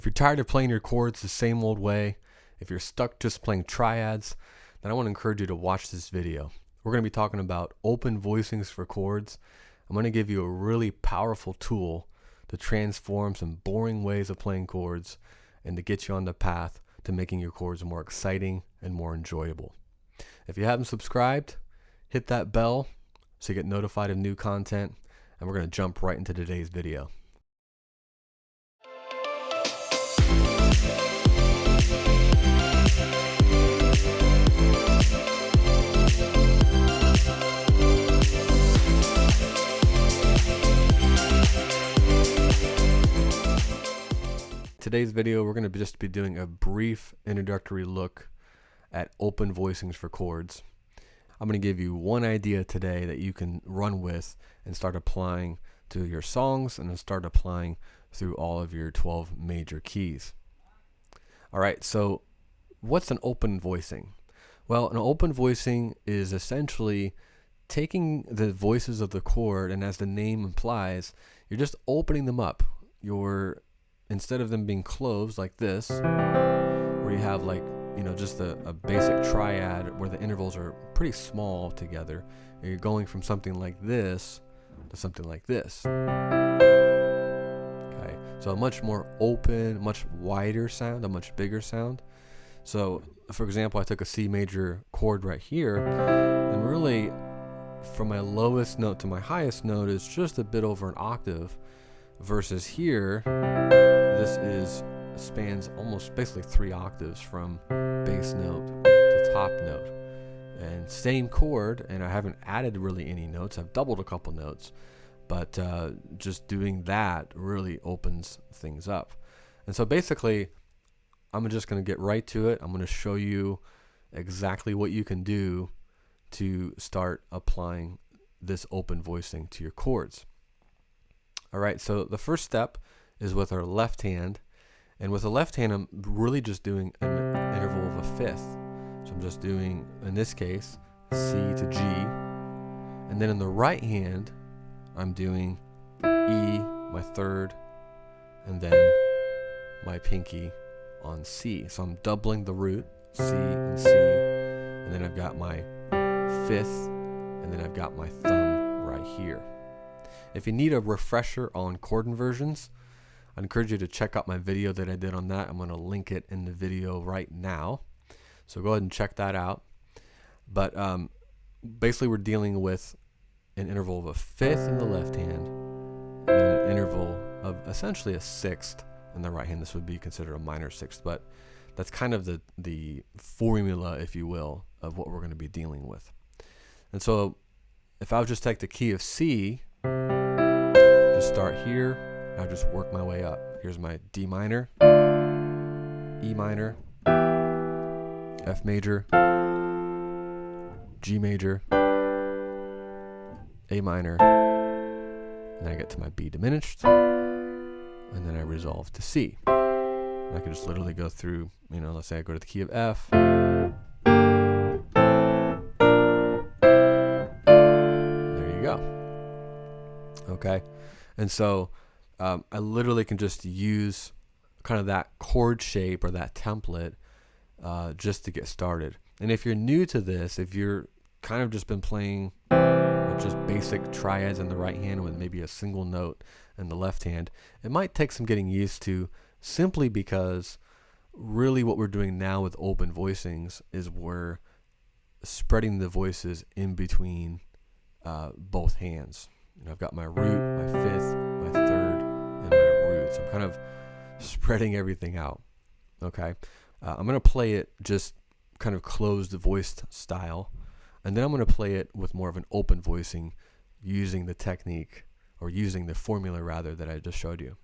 If you're tired of playing your chords the same old way, if you're stuck just playing triads, then I want to encourage you to watch this video. We're going to be talking about open voicings for chords. I'm going to give you a really powerful tool to transform some boring ways of playing chords and to get you on the path to making your chords more exciting and more enjoyable. If you haven't subscribed, hit that bell so you get notified of new content, and we're going to jump right into today's video. Today's video, we're going to just be doing a brief introductory look at open voicings for chords. I'm going to give you one idea today that you can run with and start applying to your songs and then start applying through all of your 12 major keys. All right, so what's an open voicing? Well, an open voicing is essentially taking the voices of the chord, and as the name implies, you're just opening them up. Instead of them being closed like this, where you have just a basic triad where the intervals are pretty small together, you're going from something like this to something like this. Okay, so a much more open, much wider sound, a much bigger sound. So, for example, I took a C major chord right here, and really, from my lowest note to my highest note is just a bit over an octave, versus here, this spans almost basically 3 octaves from bass note to top note. And same chord, and I haven't added really any notes. I've doubled a couple notes, but just doing that really opens things up. And so basically, I'm just going to get right to it. I'm going to show you exactly what you can do to start applying this open voicing to your chords. All right, so the first step is with our left hand, and with the left hand I'm really just doing an interval of a fifth. So I'm just doing, in this case, C to G, and then in the right hand I'm doing E, my third, and then my pinky on C. So I'm doubling the root, C and C, and then I've got my fifth, and then I've got my thumb right here. If you need a refresher on chord inversions, I encourage you to check out my video that I did on that. I'm going to link it in the video right now. So go ahead and check that out. But basically we're dealing with an interval of a fifth in the left hand and an interval of essentially a sixth in the right hand. This would be considered a minor sixth, but that's kind of the formula, if you will, of what we're going to be dealing with. And so if I would just take the key of C, just start here, I'll just work my way up. Here's my D minor, E minor, F major, G major, A minor, and then I get to my B diminished, and then I resolve to C. And I can just literally go through, let's say I go to the key of F, there you go. Okay, and so I literally can just use kind of that chord shape or that template just to get started. And if you're new to this, if you're kind of just been playing just basic triads in the right hand with maybe a single note in the left hand, it might take some getting used to, simply because really what we're doing now with open voicings is we're spreading the voices in between both hands. I've got my root, my fifth, my third, and my root. So I'm kind of spreading everything out. Okay, I'm going to play it just kind of closed voiced style, and then I'm going to play it with more of an open voicing using the technique, or using the formula rather, that I just showed you.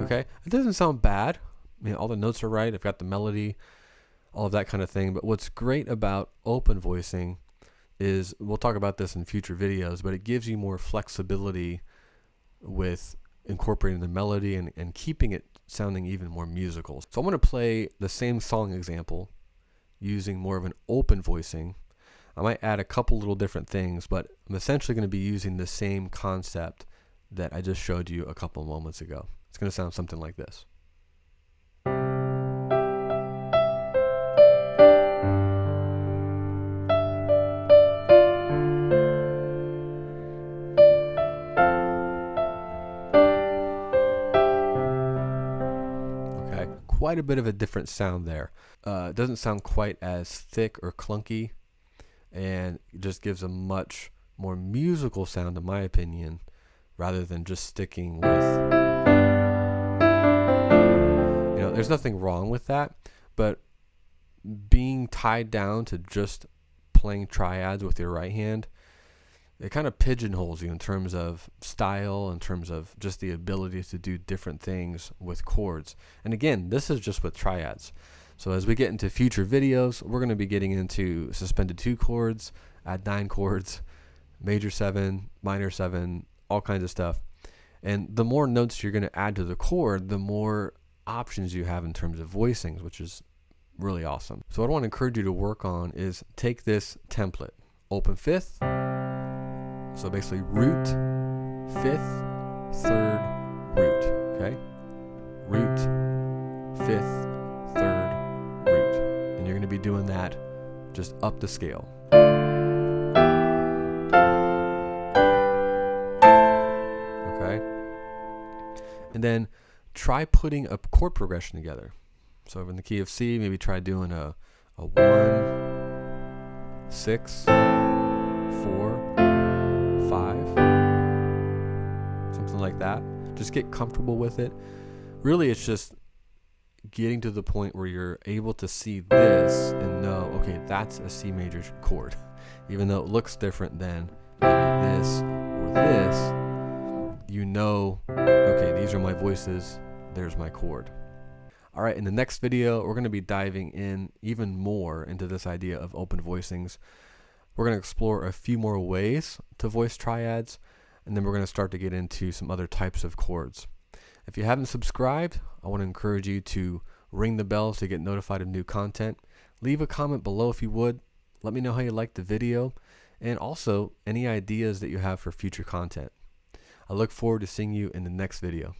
Okay, it doesn't sound bad. All the notes are right. I've got the melody, all of that kind of thing. But what's great about open voicing is, we'll talk about this in future videos, but it gives you more flexibility with incorporating the melody and keeping it sounding even more musical. So I'm going to play the same song example using more of an open voicing. I might add a couple little different things, but I'm essentially going to be using the same concept that I just showed you a couple moments ago. It's going to sound something like this. Okay, quite a bit of a different sound there. It doesn't sound quite as thick or clunky, and it just gives a much more musical sound, in my opinion, rather than just sticking with, there's nothing wrong with that, but being tied down to just playing triads with your right hand, it kind of pigeonholes you in terms of style, in terms of just the ability to do different things with chords. And again, this is just with triads. So as we get into future videos, we're going to be getting into suspended 2 chords, add 9 chords, major 7, minor 7, all kinds of stuff. And the more notes you're going to add to the chord, the more options you have in terms of voicings, which is really awesome. So what I want to encourage you to work on is take this template, open 5th, so basically root, 5th, 3rd, root, okay? Root, 5th, 3rd, root. And you're going to be doing that just up the scale. Okay? And then try putting a chord progression together. So in the key of C, maybe try doing a 1, 6, 4, 5, something like that. Just get comfortable with it. Really, it's just getting to the point where you're able to see this and know, okay, that's a C major chord. Even though it looks different than maybe this or this, you know, okay, these are my voices, there's my chord. All right, in the next video, we're going to be diving in even more into this idea of open voicings. We're going to explore a few more ways to voice triads, and then we're going to start to get into some other types of chords. If you haven't subscribed, I want to encourage you to ring the bell to get notified of new content. Leave a comment below if you would. Let me know how you liked the video, and also any ideas that you have for future content. I look forward to seeing you in the next video.